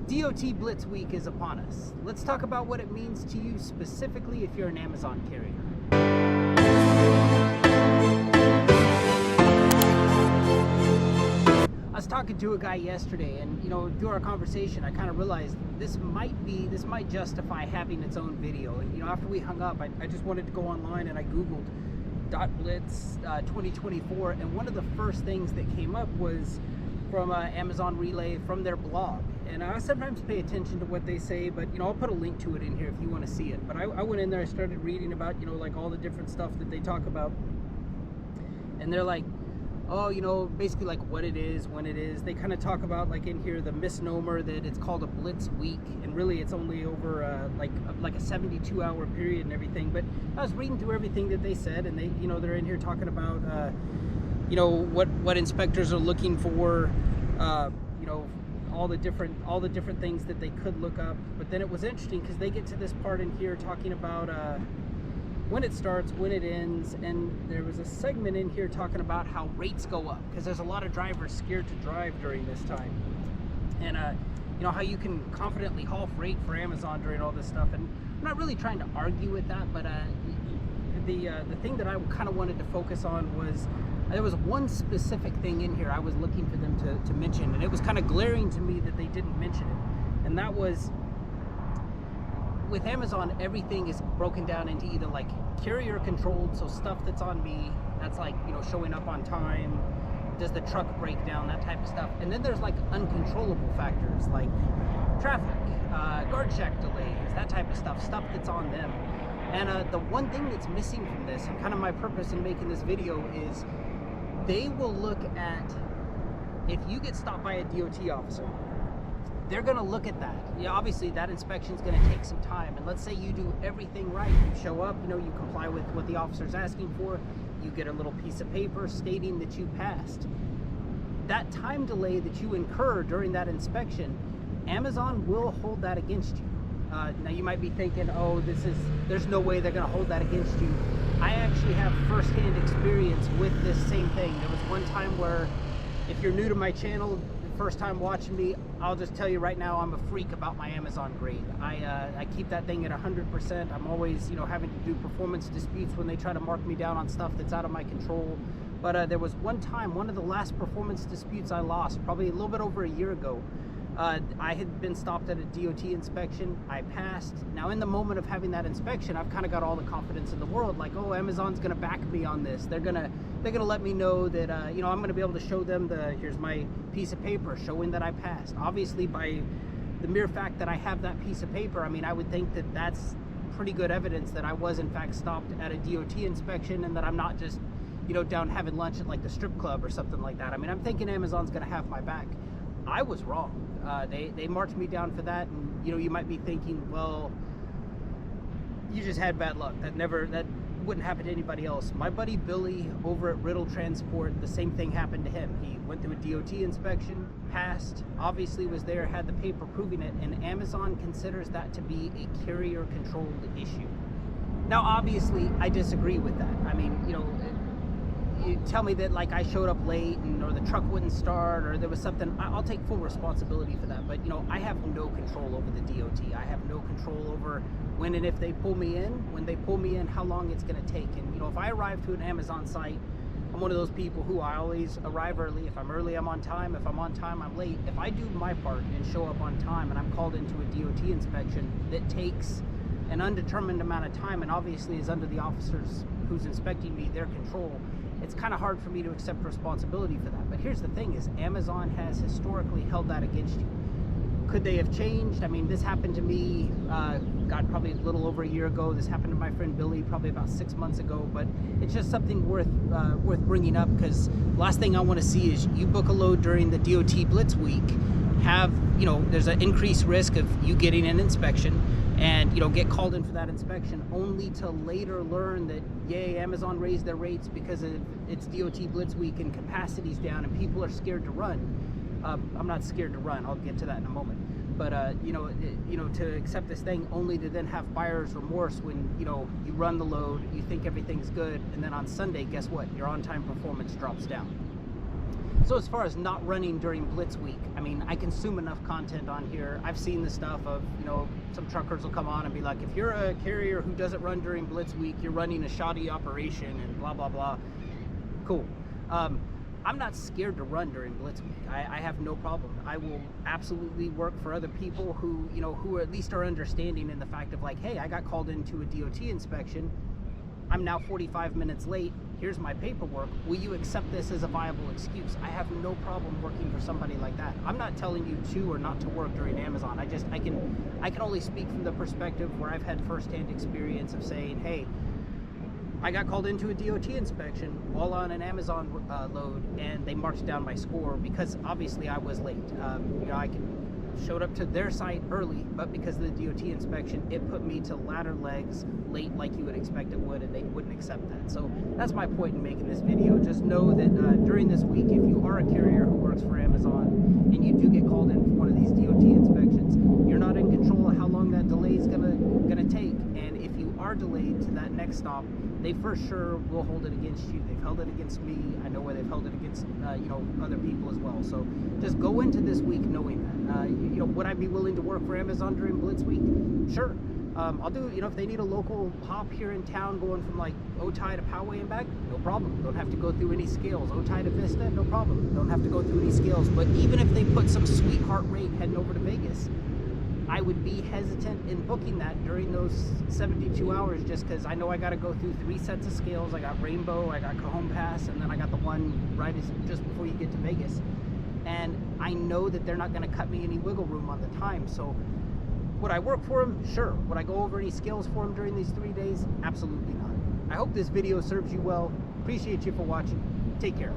DOT Blitz week is upon us. Let's talk about what it means to you specifically if you're an Amazon carrier. I was talking to a guy yesterday, and through our conversation I kind of realized this might justify having its own video. And after we hung up, I just wanted to go online and I googled .blitz 2024, and one of the first things that came up was from Amazon Relay, from their blog. And I sometimes pay attention to what they say, but I'll put a link to it in here if you want to see it. But I went in there, I started reading about like all the different stuff that they talk about, and they're like, oh, basically like what it is, when it is. They kind of talk about, like in here, the misnomer that it's called a Blitz week, and really it's only over like a 72-hour period and everything. But I was reading through everything that they said, and they they're in here talking about what inspectors are looking for, all the different things that they could look up. But then it was interesting because they get to this part in here talking about when it starts, when it ends, and there was a segment in here talking about how rates go up because there's a lot of drivers scared to drive during this time, and how you can confidently haul freight for Amazon during all this stuff. And I'm not really trying to argue with that, but the thing that I kind of wanted to focus on was there was one specific thing in here I was looking for them to mention, and it was kind of glaring to me that they didn't mention it, and that was, with Amazon, everything is broken down into either like carrier controlled, so stuff that's on me, that's like showing up on time, does the truck break down, that type of stuff. And then there's like uncontrollable factors like traffic, guard check delays, that type of stuff that's on them. And the one thing that's missing from this, and kind of my purpose in making this video, is they will look at, if you get stopped by a DOT officer, they're going to look at that. Obviously that inspection is going to take some time, and let's say you do everything right. You show up, you comply with what the officer's asking for, you get a little piece of paper stating that you passed. That time delay that you incur during that inspection, Amazon will hold that against you. Now you might be thinking, oh, there's no way they're going to hold that against you. I actually have firsthand experience with this same thing. There was one time where, if you're new to my channel, first time watching me, I'll just tell you right now, I'm a freak about my Amazon grade. I keep that thing at 100%. I'm always having to do performance disputes when they try to mark me down on stuff that's out of my control. But there was one time, one of the last performance disputes I lost, probably a little bit over a year ago. I had been stopped at a DOT inspection. I passed. Now in the moment of having that inspection, I've kind of got all the confidence in the world, like, oh, Amazon's gonna back me on this. They're gonna let me know that I'm gonna be able to show them here's my piece of paper showing that I passed. Obviously, by the mere fact that I have that piece of paper, I mean, I would think that that's pretty good evidence that I was in fact stopped at a DOT inspection, and that I'm not just down having lunch at like the strip club or something like that. I mean, I'm thinking Amazon's gonna have my back. I was wrong. They marked me down for that, and you might be thinking, well, you just had bad luck. That wouldn't happen to anybody else. My buddy Billy over at Riddle Transport, the same thing happened to him. He went through a DOT inspection, passed, obviously was there, had the paper proving it, and Amazon considers that to be a carrier controlled issue. Now obviously I disagree with that. I mean, you tell me that like I showed up late, or the truck wouldn't start, or there was something, I'll take full responsibility for that. But I have no control over the DOT. I have no control over when and if they pull me in, when they pull me in, how long it's going to take. And if I arrive to an Amazon site, I'm one of those people who I always arrive early. If I'm early, I'm on time. If I'm on time, I'm late. If I do my part and show up on time, and I'm called into a DOT inspection that takes an undetermined amount of time, and obviously is under the officers who's inspecting me, their control, it's kind of hard for me to accept responsibility for that. But here's the thing, is Amazon has historically held that against you. Could they have changed? I mean, this happened to me, probably a little over a year ago. This happened to my friend Billy probably about 6 months ago. But it's just something worth bringing up, because last thing I want to see is you book a load during the DOT Blitz week, there's an increased risk of you getting an inspection, and get called in for that inspection, only to later learn that, yay, Amazon raised their rates because it's DOT Blitz week and capacity's down and people are scared to run. I'm not scared to run. I'll get to that in a moment. But to accept this thing only to then have buyer's remorse when you run the load, you think everything's good, and then on Sunday, guess what? Your on-time performance drops down. So as far as not running during Blitz week, I mean, I consume enough content on here. I've seen the stuff of, you know, some truckers will come on and be like, if you're a carrier who doesn't run during Blitz week, you're running a shoddy operation and blah, blah, blah. Cool. I'm not scared to run during Blitz week. I have no problem. I will absolutely work for other people who, you know, who at least are understanding in the fact of like, hey, I got called into a DOT inspection. I'm now 45 minutes late. Here's my paperwork. Will you accept this as a viable excuse? I have no problem working for somebody like that. I'm not telling you to or not to work during Amazon. I can only speak from the perspective where I've had firsthand experience of saying, hey, I got called into a DOT inspection while on an Amazon load, and they marked down my score because obviously I was late. You know, I showed up to their site early, but because of the DOT inspection, it put me to ladder legs late like you would expect it would, and they wouldn't accept that. So that's my point in making this video. Just know that during this week, if you are a carrier who works for Amazon and you do get called in for one of these DOT inspections, you're not in control of how long that delay is gonna take. And if you are delayed to that next stop, they for sure will hold it against you. They've held it against me. I know where they've held it against you know, other people as well. So just go into this week knowing that. You know, would I be willing to work for Amazon during Blitz week? Sure. I'll do, you know, if they need a local hop here in town going from like Otay to Poway and back, no problem. Don't have to go through any scales. Otay to Vista, no problem. Don't have to go through any scales. But even if they put some sweetheart rate heading over to Vegas, I would be hesitant in booking that during those 72 hours just because I know I got to go through 3 sets of scales. I got Rainbow, I got Cajon Pass, and then I got the one right just before you get to Vegas. And I know that they're not going to cut me any wiggle room on the time. So would I work for them? Sure. Would I go over any scales for them during these 3 days? Absolutely not. I hope this video serves you well. Appreciate you for watching. Take care.